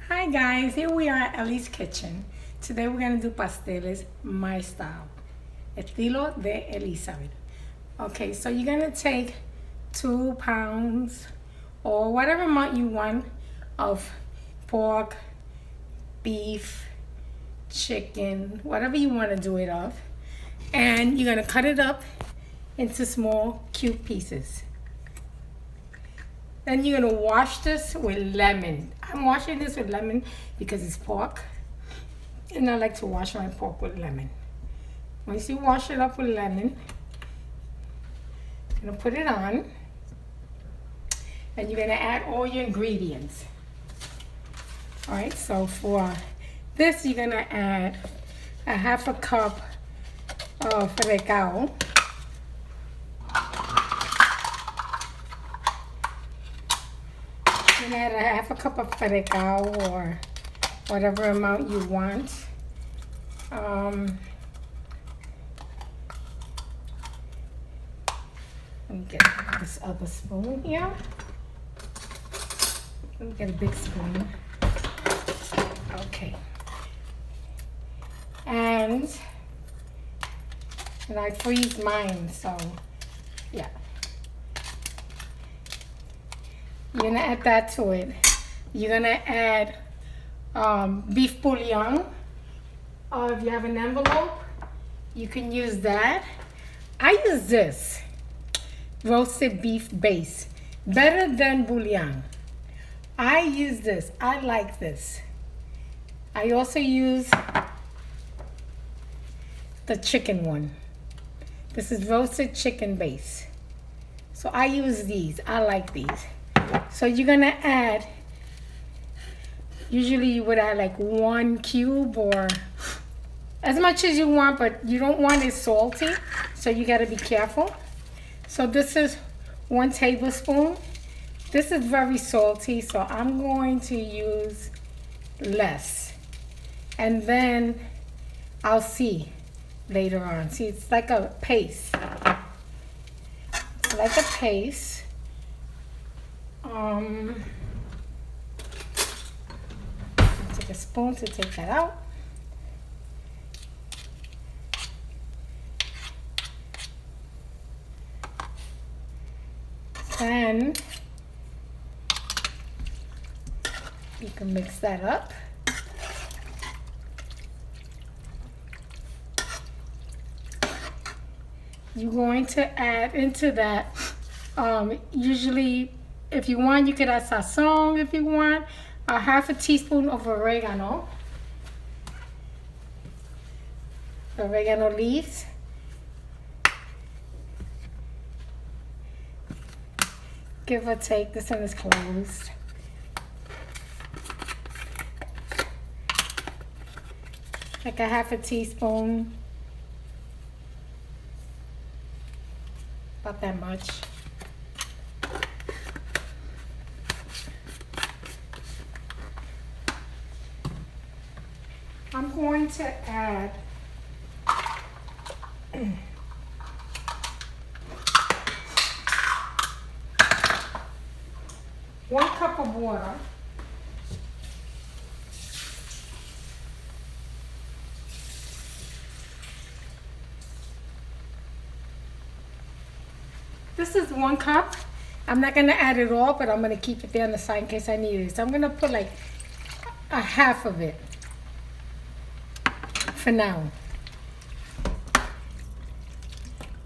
Hi guys, here we are at Elly's kitchen. Today we're going to do pasteles my style, estilo de Elizabeth. Okay, so you're going to take 2 pounds or whatever amount you want of pork, beef, chicken, whatever you want to do it of, and you're going to cut it up into small cute pieces. Then you're going to wash this with lemon. I'm washing this with lemon because it's pork. And I like to wash my pork with lemon. Once you wash it up with lemon, you're going to put it on. And you're going to add all your ingredients. Alright, so for this, you're going to add a 1/2 cup of recaito. You can add a 1/2 cup of recaito or whatever amount you want. Let me get this other spoon here. Let me get a big spoon. Okay. And I freeze mine, so yeah. You're gonna add that to it. You're gonna add beef bouillon. If you have an envelope, you can use that. I use this roasted beef base, better than bouillon. I use this. I like this. I also use the chicken one. This is roasted chicken base. So I use these. I like these. So you're gonna add, usually you would add like 1 cube or as much as you want, but you don't want it salty, so you gotta be careful. So this is 1 tablespoon. This is very salty, so I'm going to use less. And then I'll see later on. See, it's like a paste. It's like a paste. Take a spoon to take that out. Then you can mix that up. You're going to add into that, usually if you want, you could add Sazon if you want, a 1/2 teaspoon of oregano. Oregano leaves. Give or take, this one is closed. Like a 1/2 teaspoon. About that much. I'm going to add 1 cup of water. This is 1 cup. I'm not going to add it all, but I'm going to keep it there on the side in case I need it. So I'm going to put like a 1/2 of it for now.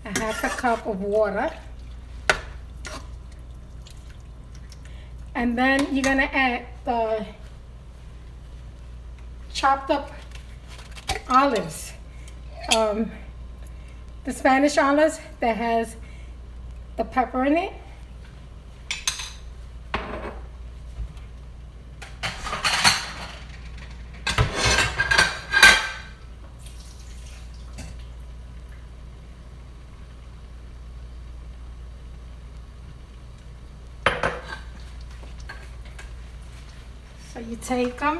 A 1/2 cup of water. And then you're going to add the chopped up olives. The Spanish olives that has the pepper in it. So you take them.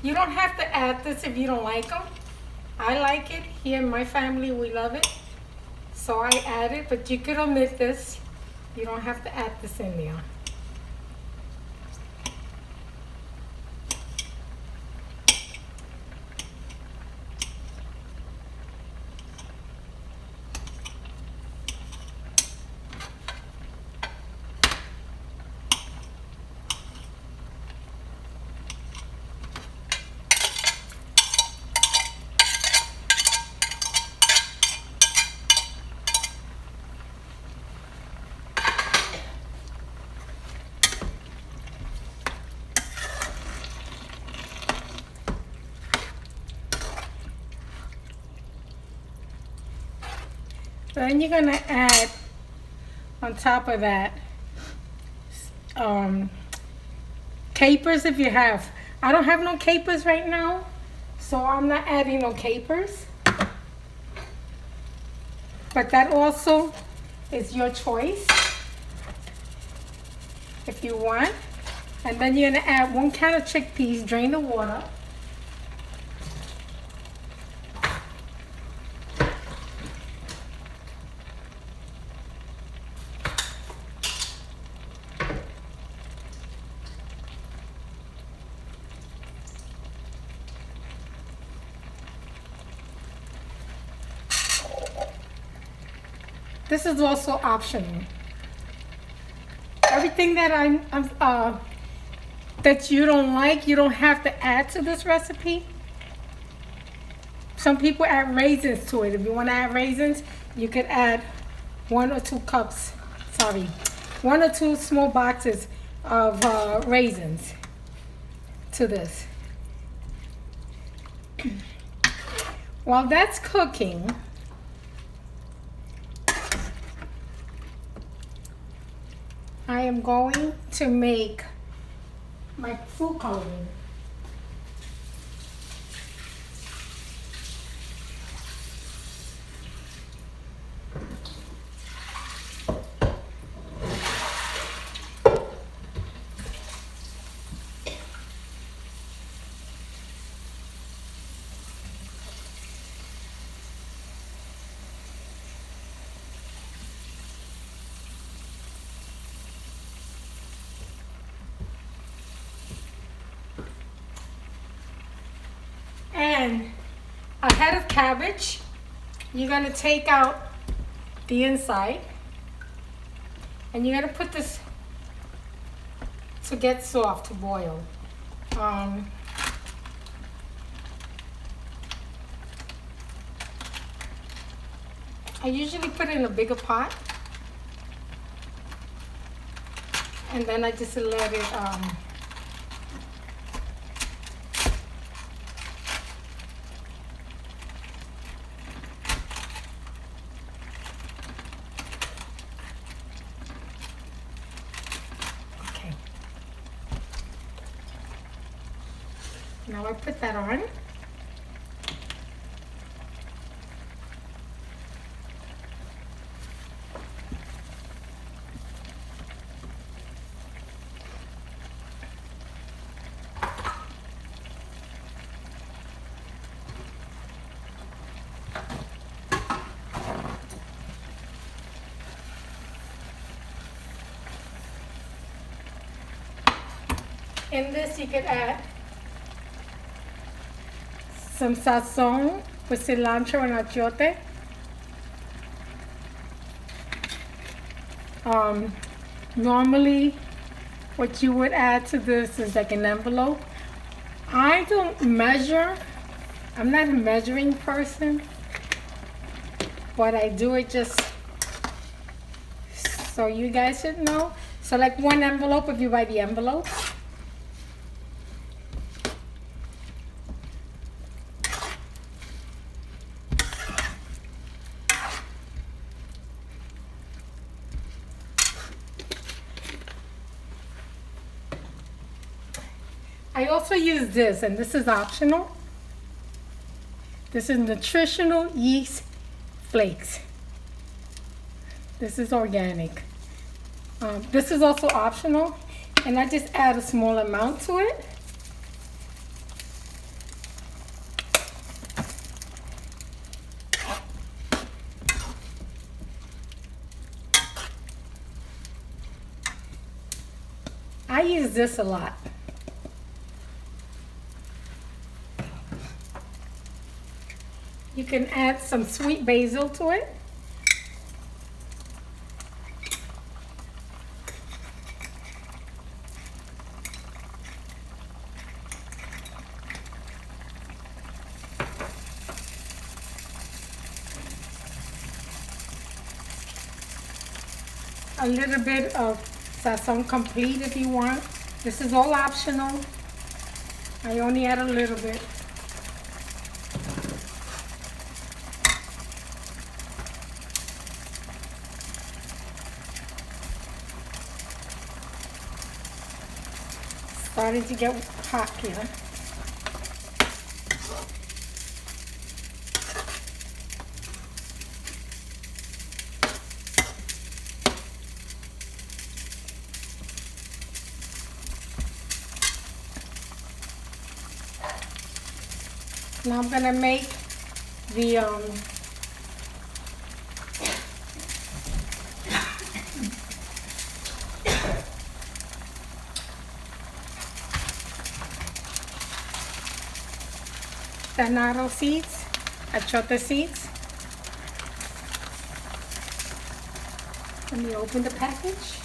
You don't have to add this if you don't like them. I like it. Here in my family, we love it. So So I added, but you could omit this. You don't have to add this in there. Then you're gonna add on top of that capers if you have. I don't have no capers right now, so I'm not adding no capers. But that also is your choice if you want. And then you're gonna add 1 can of chickpeas, drain the water. This is also optional. Everything that that you don't like, you don't have to add to this recipe. Some people add raisins to it. If you want to add raisins, you could add 1 or 2 cups. Sorry, 1 or 2 small boxes of raisins to this. While that's cooking, I am going to make my food coloring. And a head of cabbage, you're going to take out the inside and you're going to put this to get soft, to boil. I usually put it in a bigger pot and then I just let it now I put that on. In this you could add some Sazon with culantro and achiote. Normally what you would add to this is like an envelope. I don't measure. I'm not a measuring person, but I do it just so you guys should know. So like 1 envelope if you buy the envelope. I also use this, and this is optional. This is nutritional yeast flakes. This is organic. This is also optional, and I just add a small amount to it. I use this a lot. You can add some sweet basil to it. A little bit of Sazon complete if you want. This is all optional. I only add a little bit. Starting to get hot here. Now I'm gonna make the annatto seeds, achiote seeds. Let me open the package.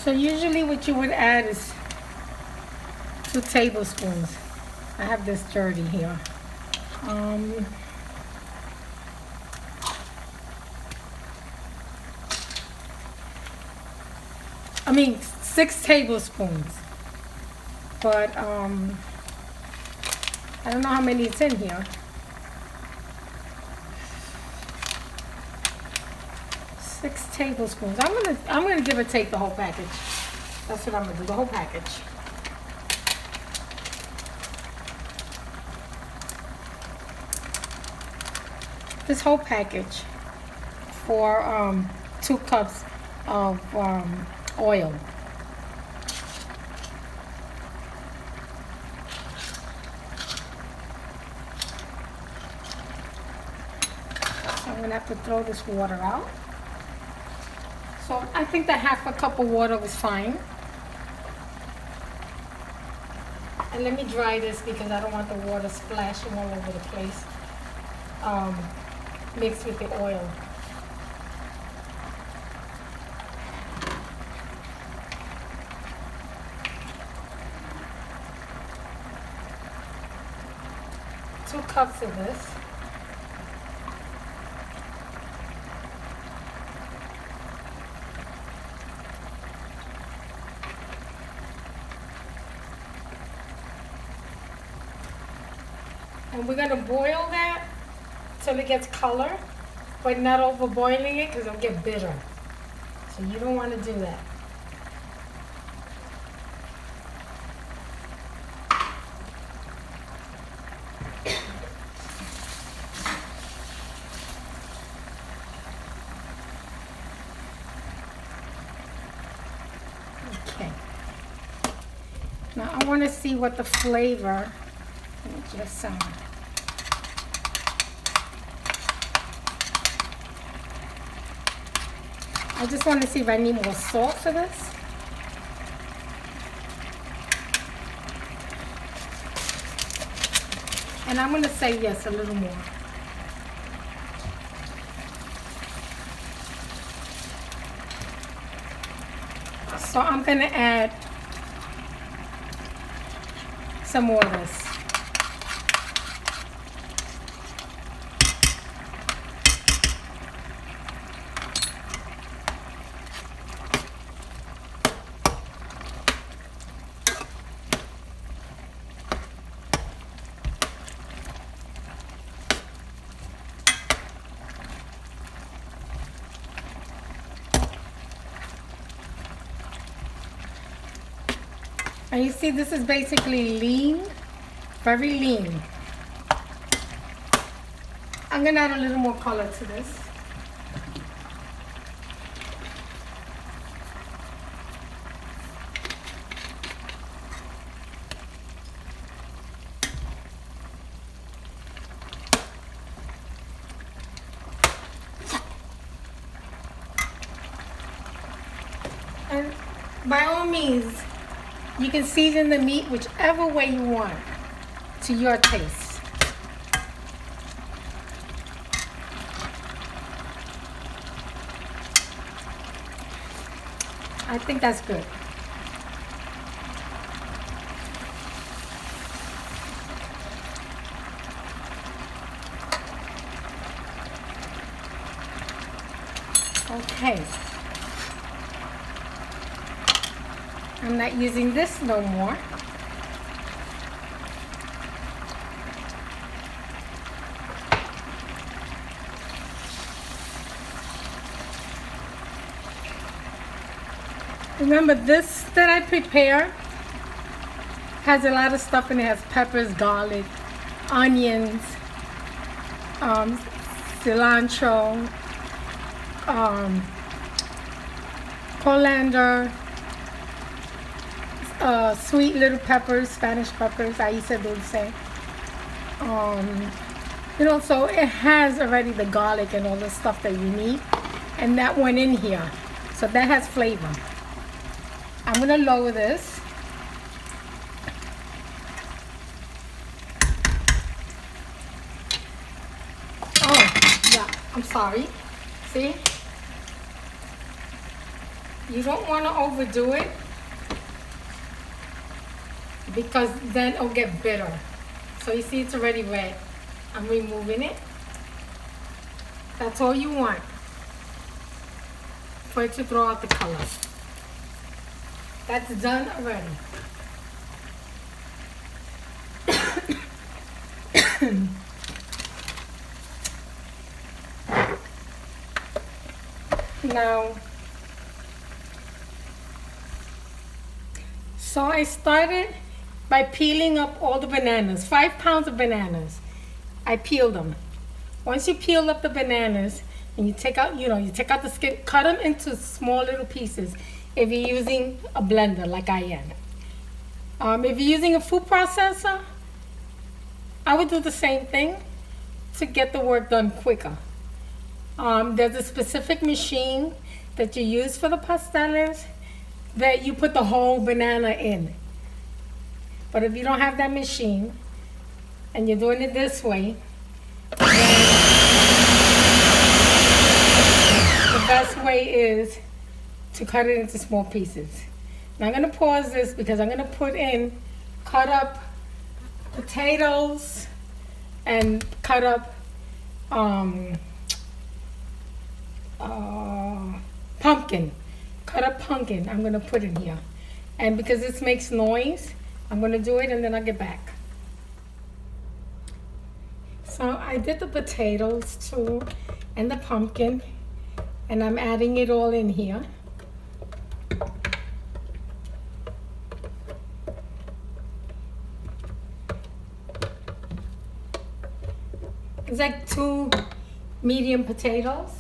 So usually what you would add is 2 tablespoons. I have this dirty here. I mean 6 tablespoons. But I don't know how many it's in here. 6 tablespoons. I'm gonna give or take the whole package. That's what I'm gonna do, the whole package. This whole package for 2 cups of oil. So I'm gonna have to throw this water out. So I think that half a cup of water was fine. And let me dry this because I don't want the water splashing all over the place. Mixed with the oil. Two cups of this. And we're going to boil that till it gets color, but not over boiling it because it'll get bitter. So you don't want to do that. Okay. Now I want to see what the flavor, let me just I just want to see if I need more salt for this. And I'm going to say yes, a little more. So I'm going to add some more of this. And you see this is basically lean, very lean. I'm gonna add a little more color to this. And by all means, you can season the meat whichever way you want, to your taste. I think that's good. Okay. I'm not using this no more. Remember, this that I prepare has a lot of stuff in it. It has peppers, garlic, onions, cilantro, coriander, sweet little peppers, Spanish peppers. I used to do the same. You know, so it has already the garlic and all the stuff that you need, and that went in here, so that has flavor. I'm gonna lower this. Oh, yeah, I'm sorry. See? You don't want to overdo it because then it'll get bitter. So you see it's already red. I'm removing it. That's all you want for it to throw out the color. That's done already. Now, so I started by peeling up all the bananas, 5 pounds of bananas. I peeled them. Once you peel up the bananas and you take out, you take out the skin, cut them into small little pieces. If you're using a blender like I am. If you're using a food processor, I would do the same thing to get the work done quicker. There's a specific machine that you use for the pasteles that you put the whole banana in. But if you don't have that machine and you're doing it this way, the best way is to cut it into small pieces. Now I'm gonna pause this because I'm gonna put in cut up potatoes and cut up pumpkin. Cut up pumpkin I'm gonna put in here. And because this makes noise, I'm gonna do it and then I'll get back. So I did the potatoes too and the pumpkin, and I'm adding it all in here. It's like 2 medium potatoes.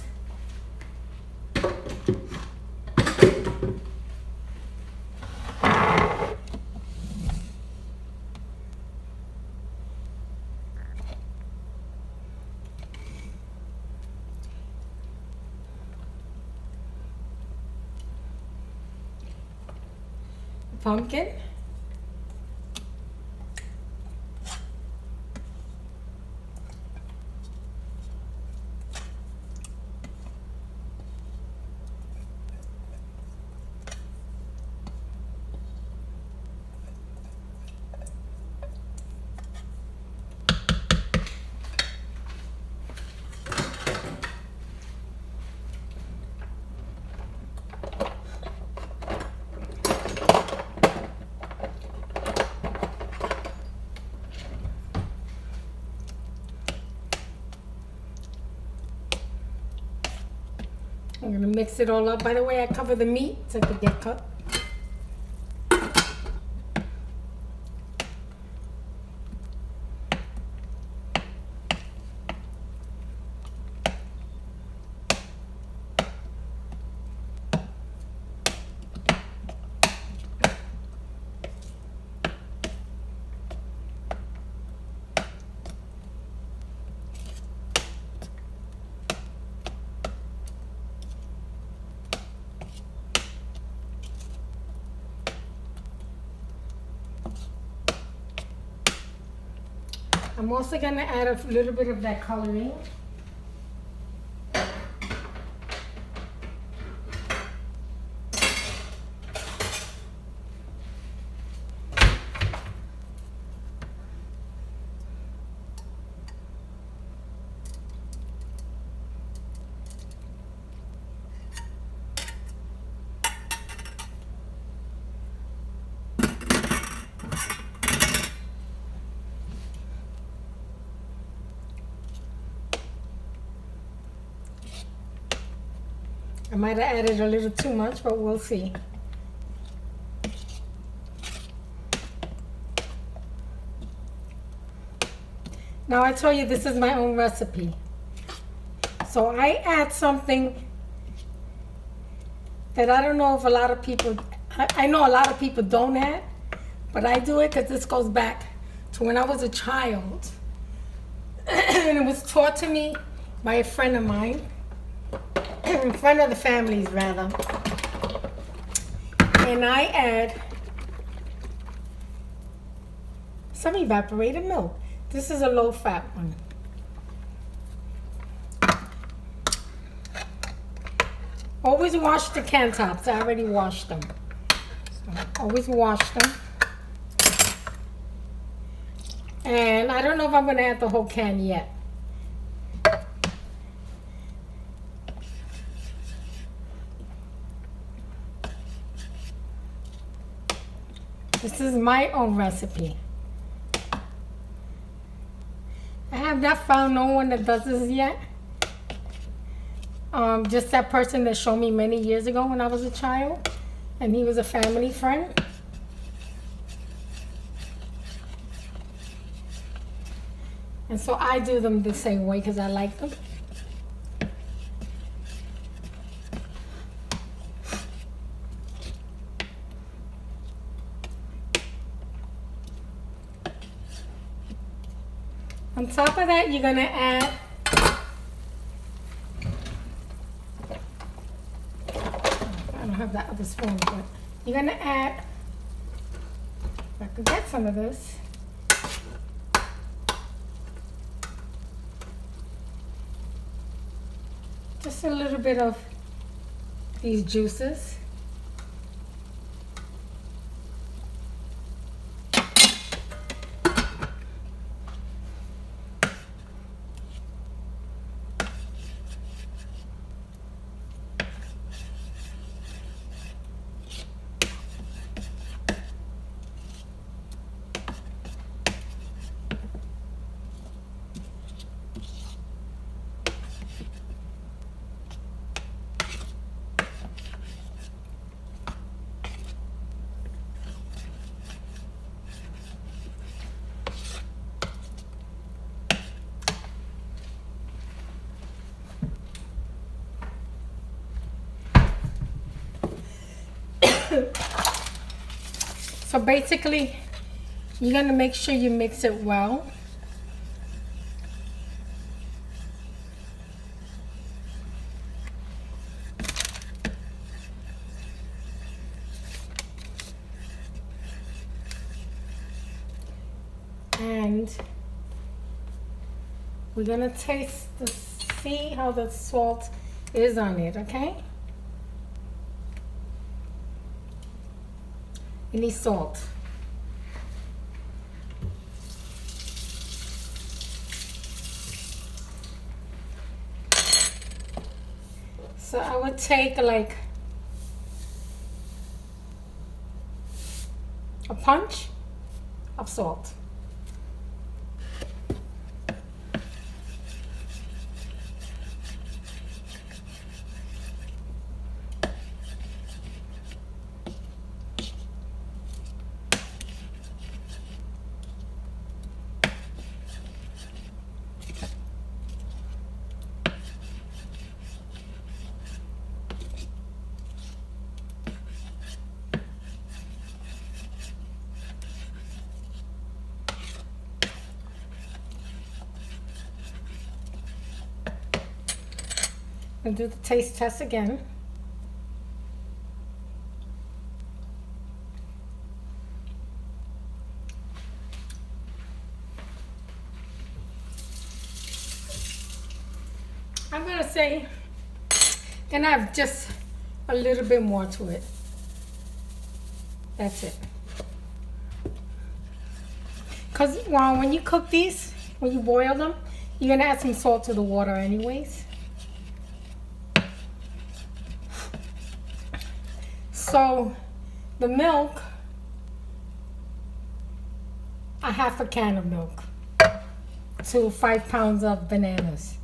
Pumpkin. I'm gonna mix it all up. By the way, I cover the meat so it can get cut. I'm also going to add a little bit of that coloring. I might have added a little too much, but we'll see. Now I told you this is my own recipe. So I add something that I don't know if a lot of people, I know a lot of people don't add, but I do it because this goes back to when I was a child. And it was taught to me by a friend of mine. In front of the families rather, and I add some evaporated milk. This is a low fat one. Always wash the can tops. I already washed them. So always wash them. And I don't know if I'm going to add the whole can yet. This is my own recipe. I have not found no one that does this yet. Just that person that showed me many years ago when I was a child, and he was a family friend. And so I do them the same way because I like them. On top of that, you're going to add I don't have that other spoon, but you're going to add, if I could get some of this, just a little bit of these juices. So basically, you're going to make sure you mix it well. And we're going to taste to see how the salt is on it, okay? You need salt. So I would take like a punch of salt. And do the taste test again. I'm gonna say, then I have just a little bit more to it. That's it. Because when you cook these, when you boil them, you're gonna add some salt to the water anyways. So the milk, a half a can of milk to 5 pounds of bananas.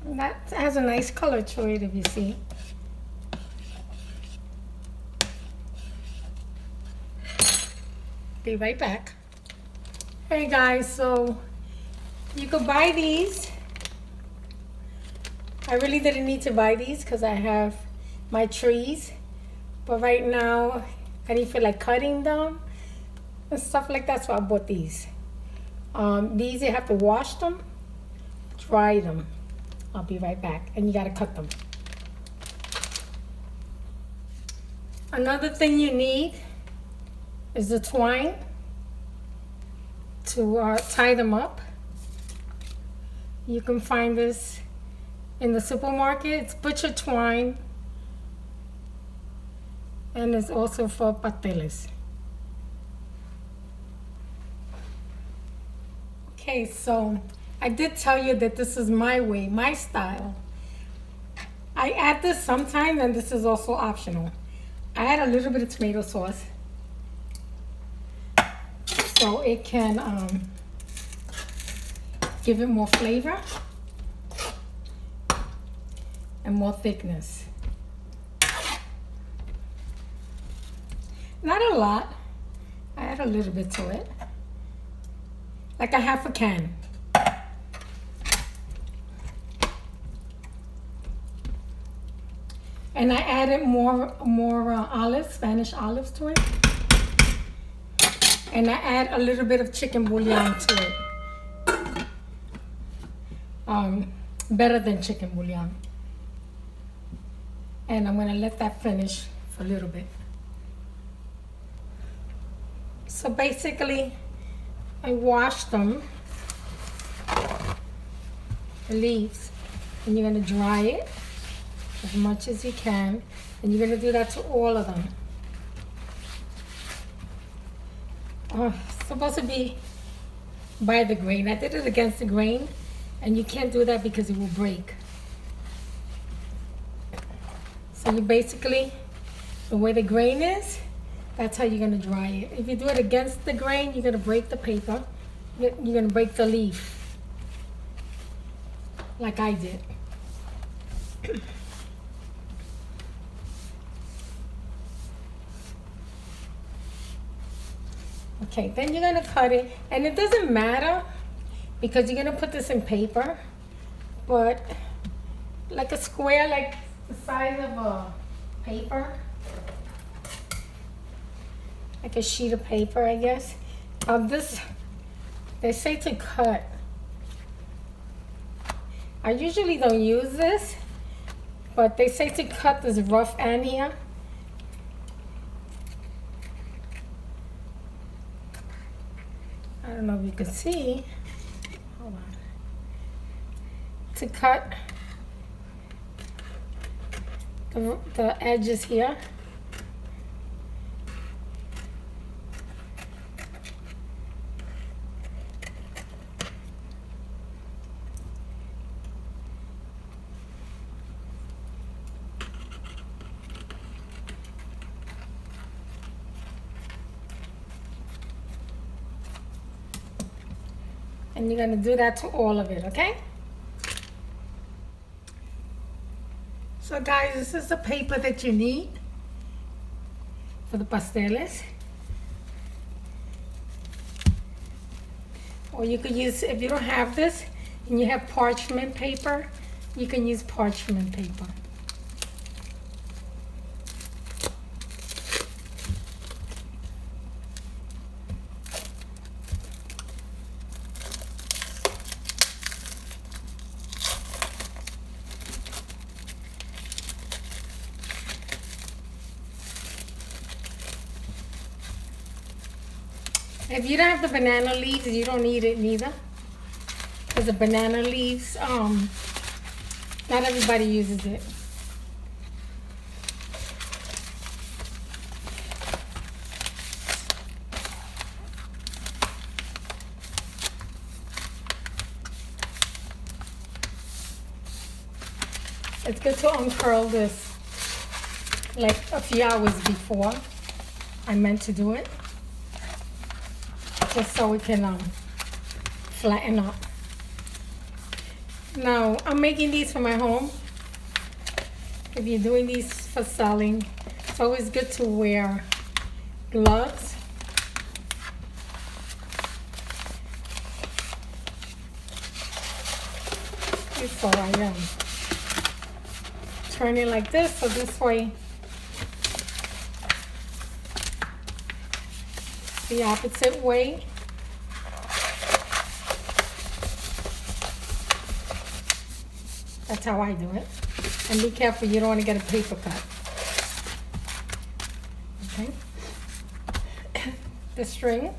That has a nice color to it, if you see. Be right back. Hey guys, so you could buy these. I really didn't need to buy these because I have my trees. But right now, I didn't feel like cutting them and stuff like that, so I bought these. These, you have to wash them, dry them. I'll be right back. And you gotta cut them. Another thing you need is the twine to tie them up. You can find this in the supermarket. It's butcher twine. And it's also for pasteles. Okay, so I did tell you that this is my way, my style. I add this sometimes, and this is also optional. I add a little bit of tomato sauce so it can give it more flavor and more thickness. Not a lot. I add a little bit to it, like a half a can. And I added more olives, Spanish olives to it. And I add a little bit of chicken bouillon to it. Better than chicken bouillon. And I'm gonna let that finish for a little bit. So basically, I washed them, the leaves, and you're gonna dry it as much as you can, and you're gonna do that to all of them. It's supposed to be by the grain. I did it against the grain, and you can't do that because it will break. So you basically, the way the grain is, that's how you're gonna dry it. If you do it against the grain, you're gonna break the paper. You're gonna break the leaf, like I did. Okay, then you're gonna cut it, and it doesn't matter because you're gonna put this in paper, but like a square, like the size of a paper, like a sheet of paper, I guess. This, they say to cut. I usually don't use this, but they say to cut this rough end here. I don't know if you can see. Hold on. To cut the edges here. And you're gonna do that to all of it, okay? So guys, this is the paper that you need for the pasteles. Or you could use, if you don't have this and you have parchment paper, you can use parchment paper. If you don't have the banana leaves, you don't need it neither. Because the banana leaves, not everybody uses it. It's good to uncurl this like a few hours before I meant to do it, just so it can flatten up. Now, I'm making these for my home. If you're doing these for selling, it's always good to wear gloves. So I turn it like this, so this way the opposite way. That's how I do it. And be careful, you don't want to get a paper cut. Okay. The string.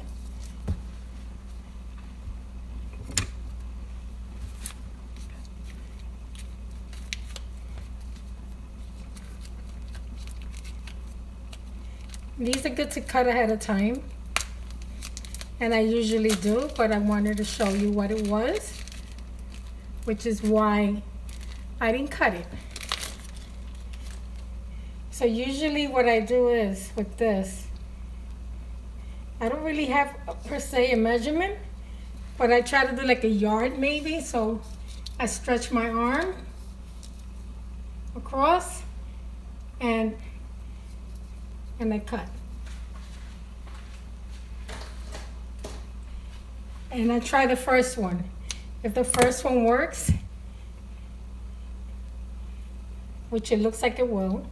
These are good to cut ahead of time. And I usually do, but I wanted to show you what it was, which is why I didn't cut it. So usually what I do is with this, I don't really have per se a measurement, but I try to do like a yard maybe. So I stretch my arm across and I cut. And I try the first one. If the first one works, which it looks like it will,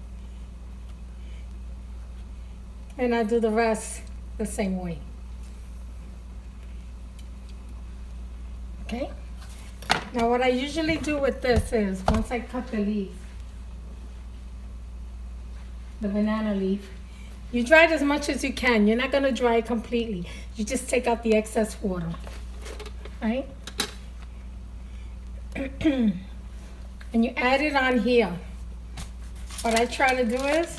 and I do the rest the same way. Okay? Now what I usually do with this is, once I cut the leaf, the banana leaf, you dry it as much as you can. You're not gonna dry it completely. You just take out the excess water, right? And you add it on here. What I try to do is,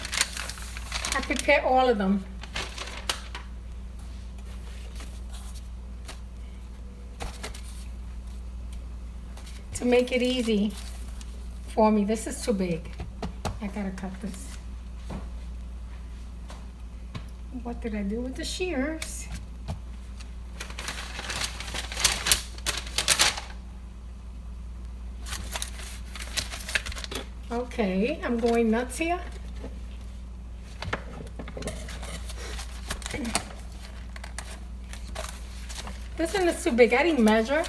I prepare all of them. To make it easy for me. This is too big. I gotta cut this. What did I do with the shears? Okay, I'm going nuts here. This one is too big. I didn't measure.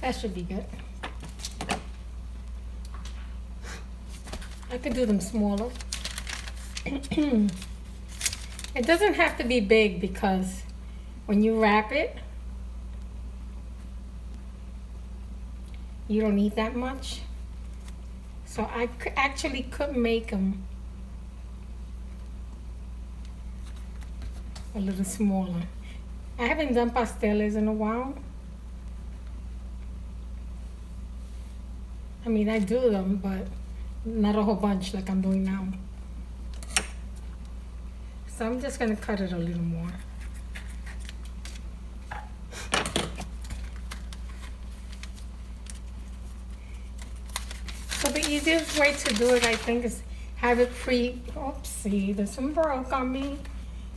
That should be good. I could do them smaller. It doesn't have to be big because when you wrap it, you don't need that much. So I actually could make them a little smaller. I haven't done pasteles in a while. I mean, I do them, but not a whole bunch like I'm doing now. So I'm just gonna cut it a little more. So the easiest way to do it, I think, is have it oopsie, there's some broke on me.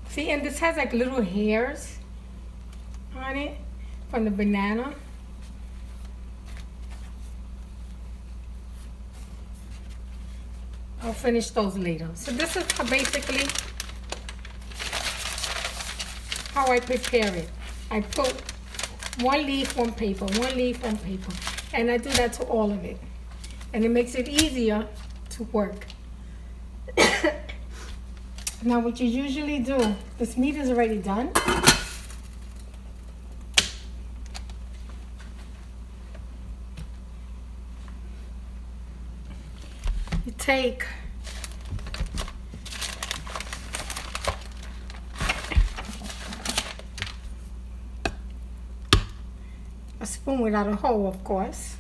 See, and this has like little hairs on it from the banana. I'll finish those later. So this is basically how I prepare it. I put One leaf, one paper, one leaf, one paper. And I do that to all of it. And it makes it easier to work. Now what you usually do, this meat is already done. You take a spoon without a hole, of course.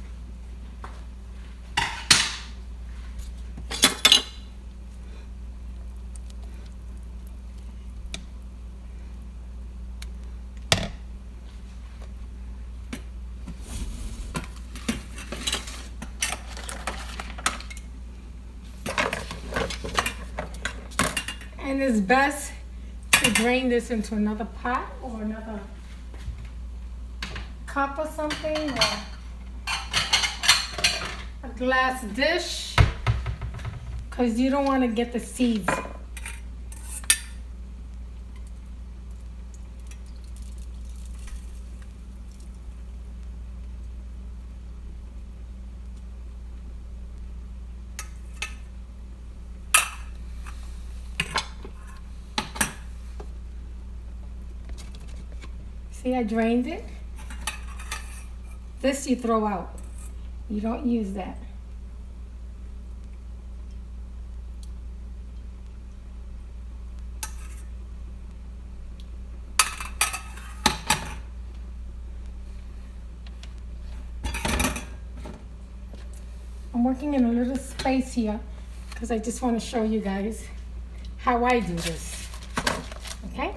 And it's best to drain this into another pot or another cup or something, or a glass dish, because you don't want to get the seeds. See, I drained it. This you throw out. You don't use that. I'm working in a little space here because I just want to show you guys how I do this. Okay?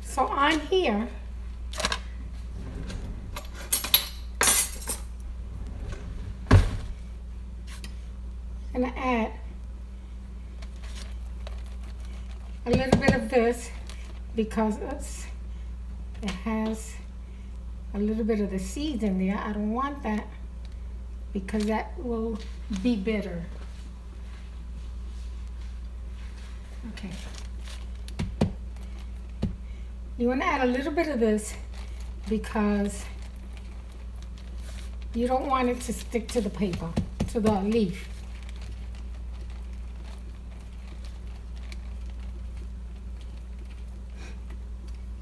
So on here, I'm going to add a little bit of this because it has a little bit of the seeds in there. I don't want that because that will be bitter. Okay. You want to add a little bit of this because you don't want it to stick to the paper, to the leaf.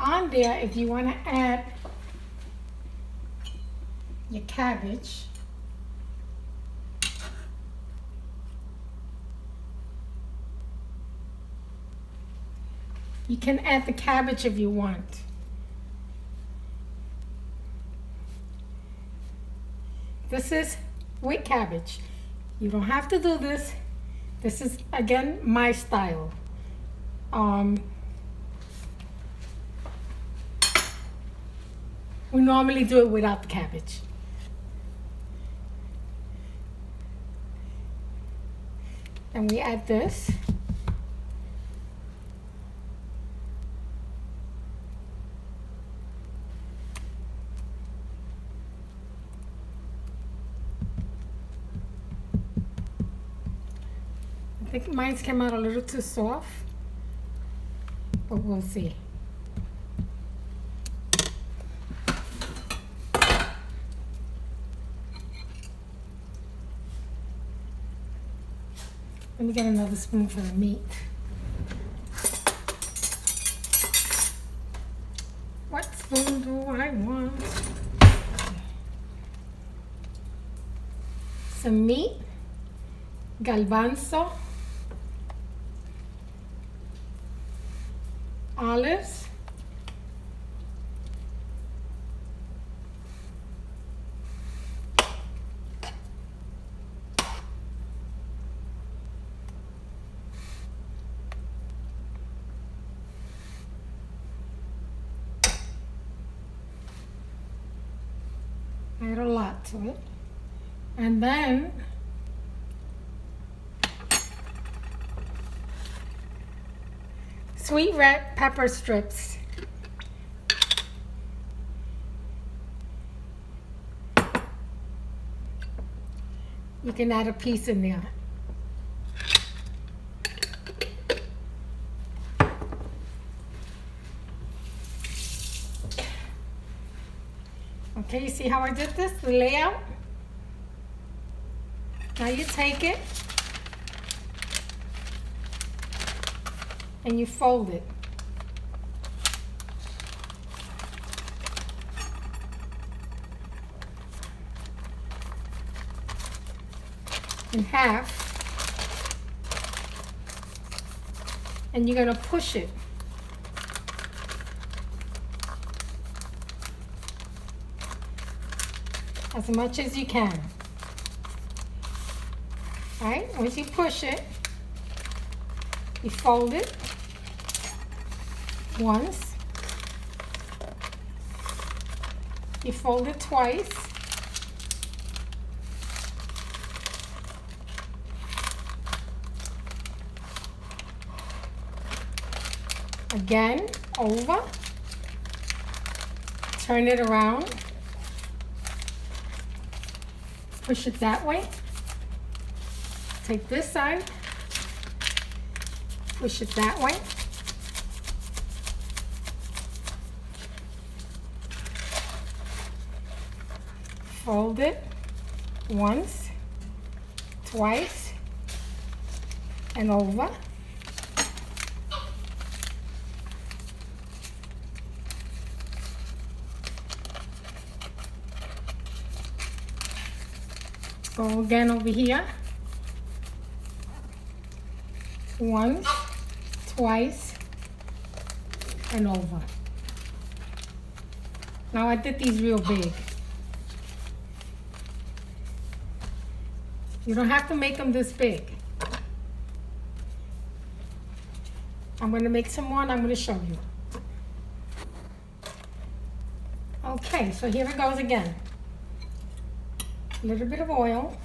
On there, if you want to add your cabbage, you can add the cabbage if you want. This is with cabbage. You don't have to do this. This is, again, my style. We normally do it without the cabbage. And we add this. I think mine came out a little too soft, but we'll see. Let me get another spoon for the meat. What spoon do I want? Some meat, garbanzo, olives, add a lot to it, and then sweet red pepper strips. You can add a piece in there. Okay, you see how I did this, the layout? Now you take it and you fold it. In half, and you're going to push it. As much as you can. Alright, once you push it, you fold it once, you fold it twice, again over, turn it around, push it that way, take this side, push it that way, fold it once, twice, and over. Go again over here. Once, twice, and over. Now I did these real big. You don't have to make them this big. I'm going to make some more and I'm going to show you. Okay, so here it goes again. A little bit of oil.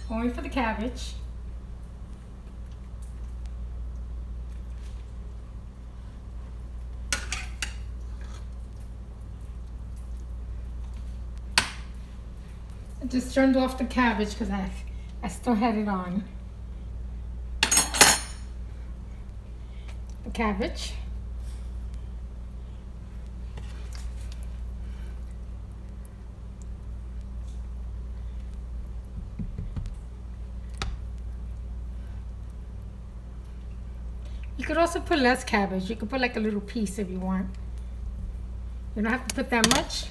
Going for the cabbage. I just turned off the cabbage because I still had it on. The cabbage. You could also put less cabbage. You could put like a little piece if you want. You don't have to put that much.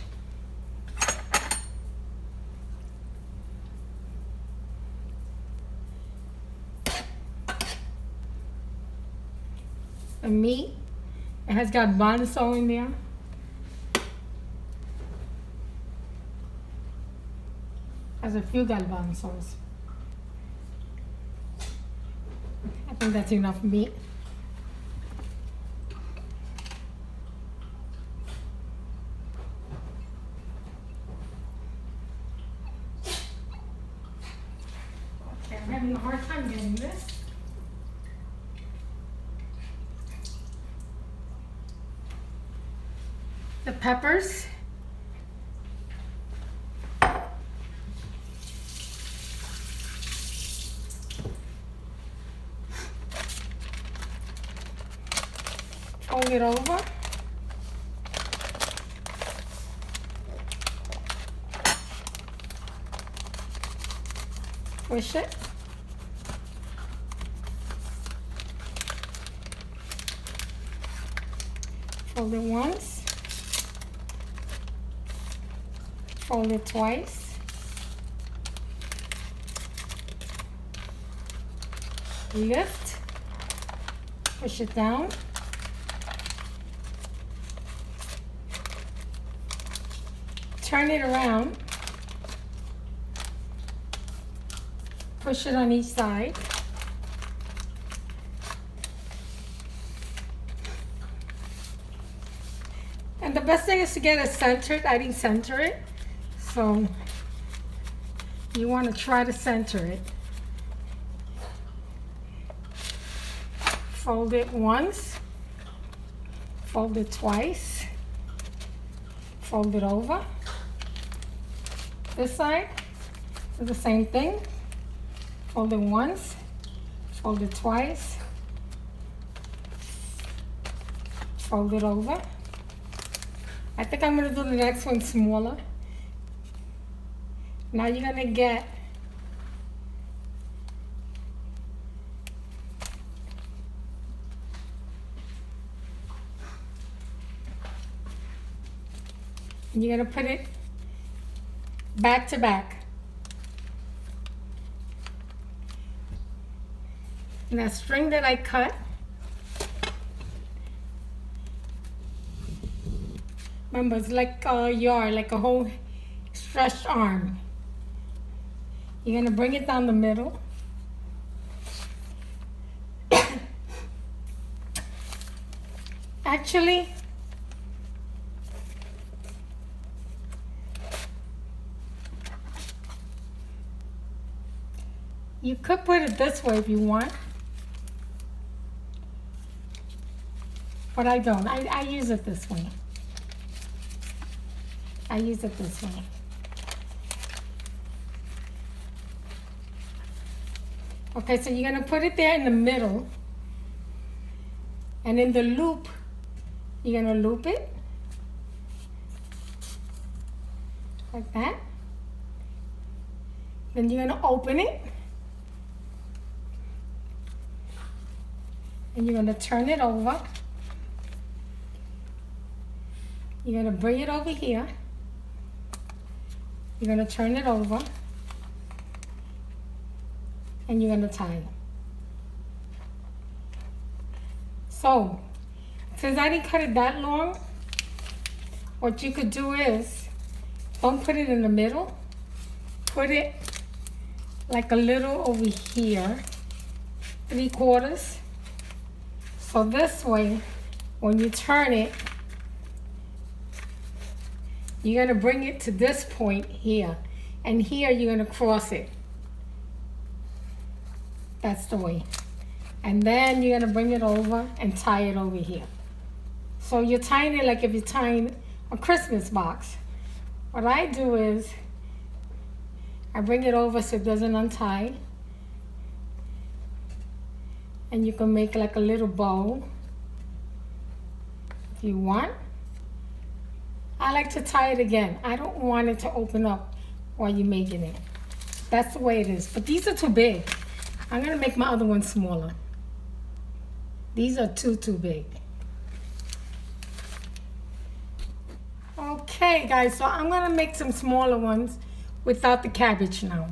The meat, it has garbanzo in there. Has a few garbanzos. I think that's enough meat. Okay, I'm having a hard time getting this. The peppers. Fold it over. Push it. Fold it once. Fold it twice. Lift. Push it down. Turn it around. Push it on each side. And the best thing is to get it centered. I didn't center it. So you want to try to center it. Fold it once, fold it twice, fold it over, This side, do the same thing. Fold it once, fold it twice, fold it over. I think I'm gonna do the next one smaller. Now you're gonna get you're gonna put it back to back. And that string that I cut, remember it's like a yard, like a whole stretched arm. You're gonna bring it down the middle. Actually, you could put it this way if you want. But I don't. I use it this way. I use it this way. Okay, so you're gonna put it there in the middle. And in the loop, you're gonna loop it. Like that. Then you're gonna open it. And you're gonna turn it over. You're gonna bring it over here. You're gonna turn it over. And you're gonna tie it. So, since I didn't cut it that long, what you could do is, don't put it in the middle. Put it like a little over here, 3/4. So this way, when you turn it, you're gonna bring it to this point here. And here you're gonna cross it. That's the way. And then you're gonna bring it over and tie it over here. So you're tying it like if you're tying a Christmas box. What I do is, I bring it over so it doesn't untie. And you can make like a little bow if you want. I like to tie it again. I don't want it to open up while you're making it. That's the way it is. But these are too big. I'm gonna make my other one smaller. These are too big. Okay guys, so I'm gonna make some smaller ones without the cabbage now.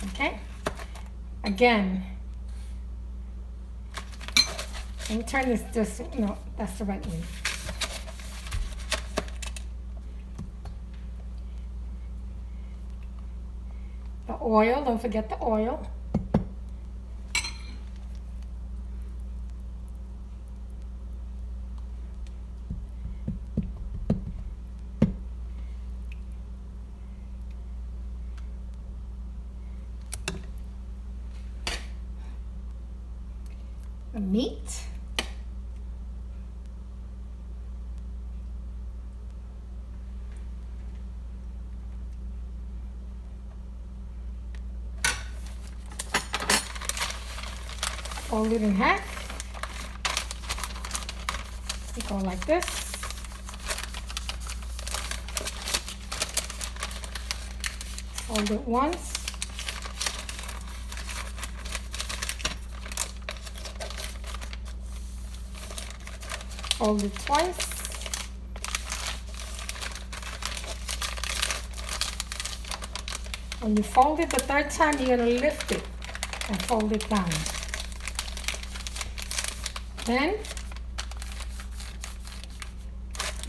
Okay? Again, let me turn this, no, that's the right way. The oil, don't forget the oil. The meat. Fold it in half. You go like this. Fold it once. Fold it twice. When you fold it the third time, you're going to lift it and fold it down. Then,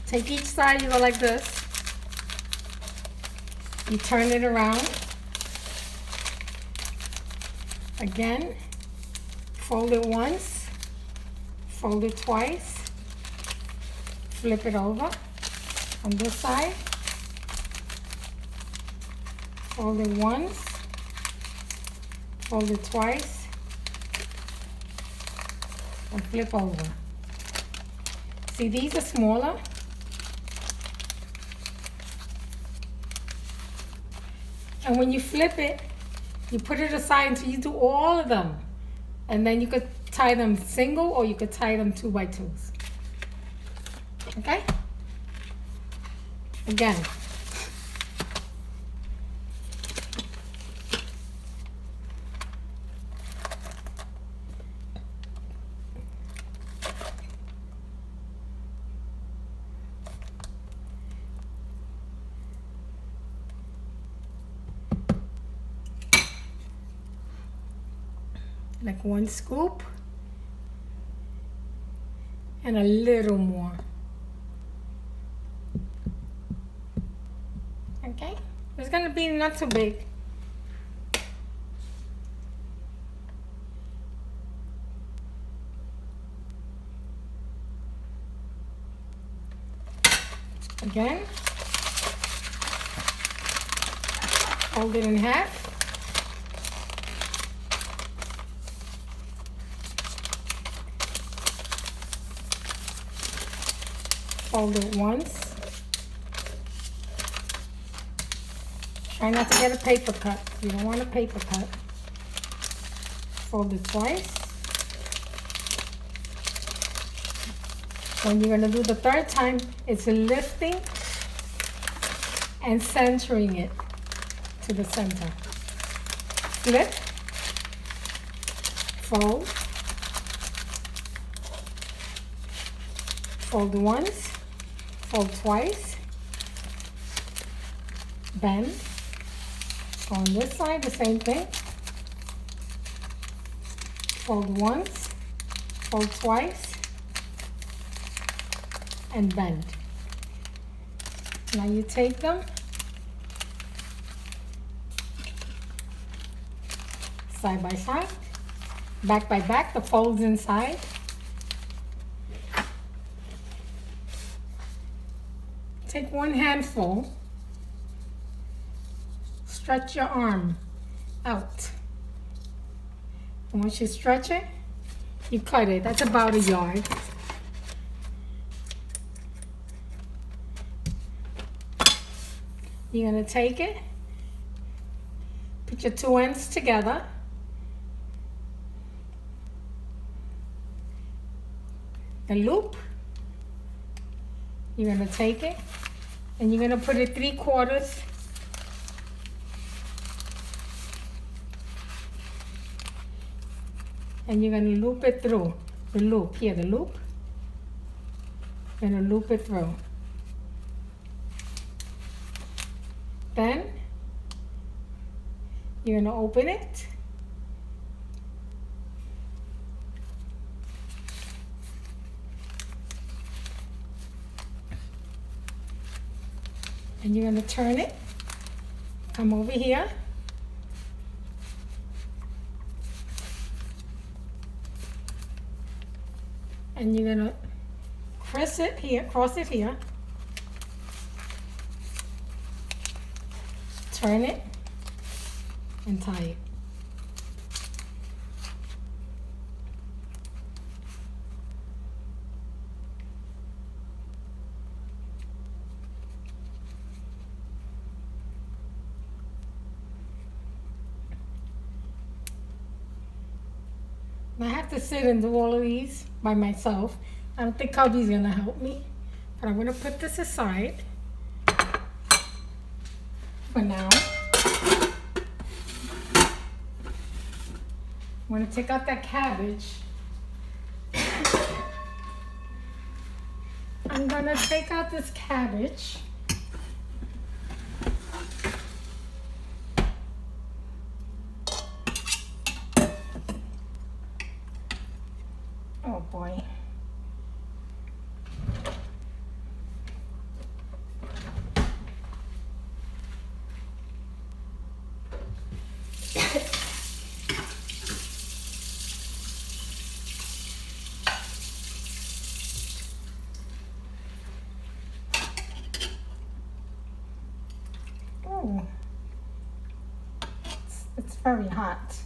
take each side, you go like this. You turn it around. Again, fold it once, fold it twice, flip it over on this side. Fold it once, fold it twice, and flip over. See, these are smaller. And when you flip it, you put it aside until you do all of them. And then you could tie them single or you could tie them 2 by 2s. Okay? Again. Like 1 scoop and a little more. Okay, it's gonna be not too big. Again, fold it in half. Fold it once. Try not to get a paper cut. You don't want a paper cut. Fold it twice. When you're going to do the 3rd time, it's lifting and centering it to the center. Flip. Fold. Fold once. Fold twice, bend, on this side the same thing, fold once, fold twice, and bend. Now you take them, side by side, back by back, the folds inside. Take 1 handful, stretch your arm out. And once you stretch it, you cut it. That's about a yard. You're gonna take it, put your 2 ends together, the loop, you're gonna take it, and you're gonna put it 3/4 and you're gonna loop it through the loop here, the loop. You're gonna loop it through. Then you're gonna open it. And you're going to turn it, come over here, and you're going to cross it here, turn it, and tie it. I have to sit and do all of these by myself. I don't think Cubby's gonna help me, but I'm gonna put this aside for now. I'm gonna take out that cabbage. I'm gonna take out this cabbage. Oh boy. Oh, it's very hot.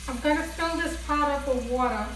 I'm gonna fill this pot up with water.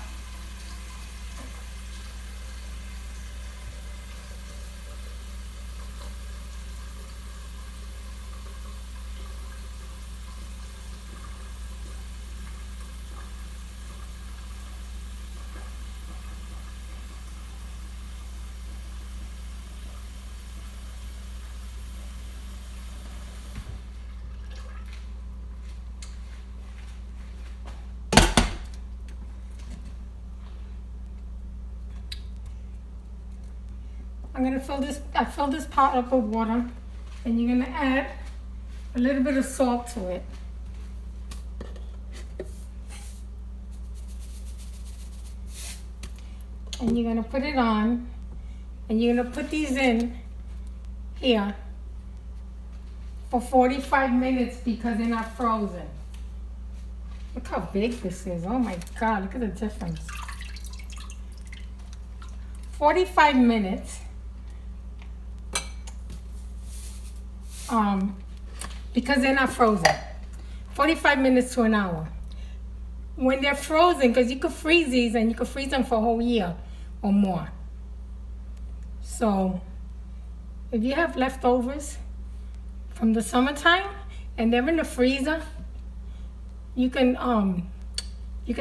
I'm gonna I fill this pot up with water, and you're gonna add a little bit of salt to it. And you're gonna put it on, and you're gonna put these in here for 45 minutes because they're not frozen. Look how big this is. Oh my God, look at the difference. 45 minutes. Because they're not frozen. 45 minutes to an hour. When they're frozen, because you could freeze these and you could freeze them for a whole year or more. So if you have leftovers from the summertime and they're in the freezer, you can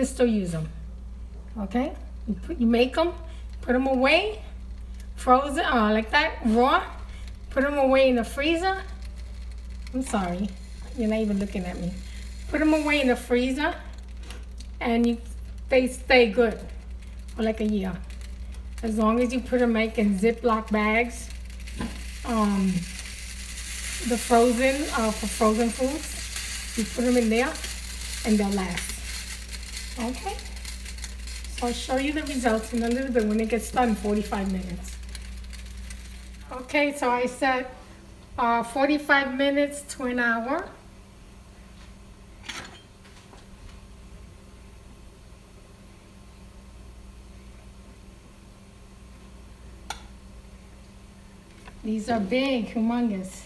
still use them. Okay? You make them, put them away, frozen, like that, raw. Put them away in the freezer. I'm sorry, you're not even looking at me. Put them away in the freezer, and they stay good for like a year. As long as you put them like in Ziploc bags, the frozen, for frozen foods, you put them in there, and they'll last. Okay? So I'll show you the results in a little bit when it gets done, 45 minutes. Okay, so I set 45 minutes to an hour. These are big, humongous.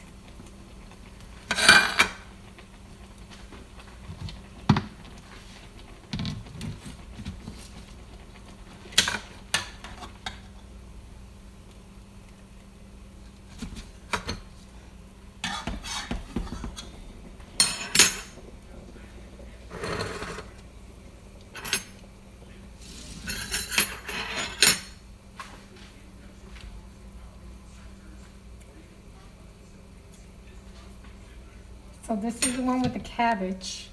So this is the one with the cabbage.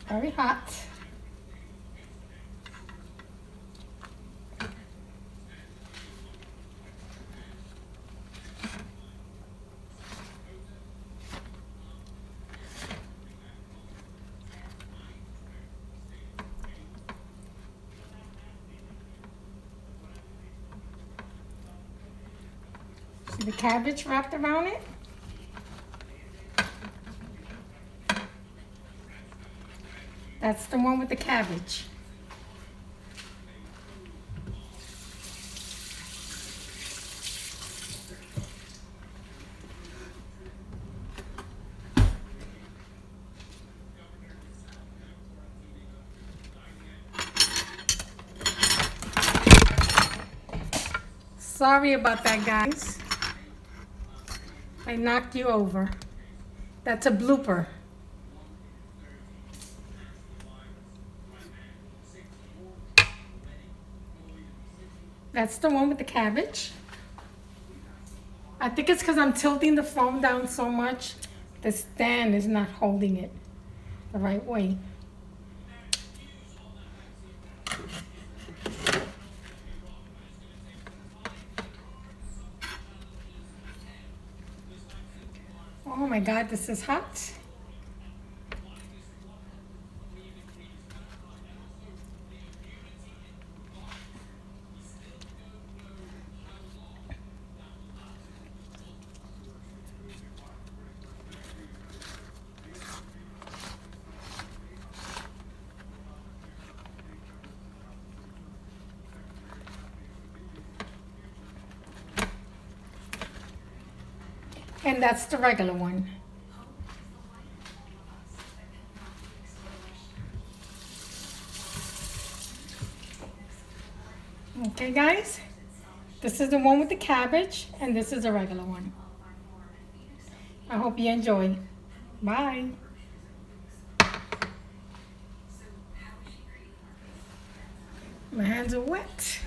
Very hot. See the cabbage wrapped around it? That's the one with the cabbage. Sorry about that, guys. I knocked you over. That's a blooper. That's the one with the cabbage. I think it's because I'm tilting the foam down so much, the stand is not holding it the right way. Oh my God, this is hot. And that's the regular one. Okay, guys, this is the one with the cabbage, and this is the regular one. I hope you enjoy. Bye. My hands are wet.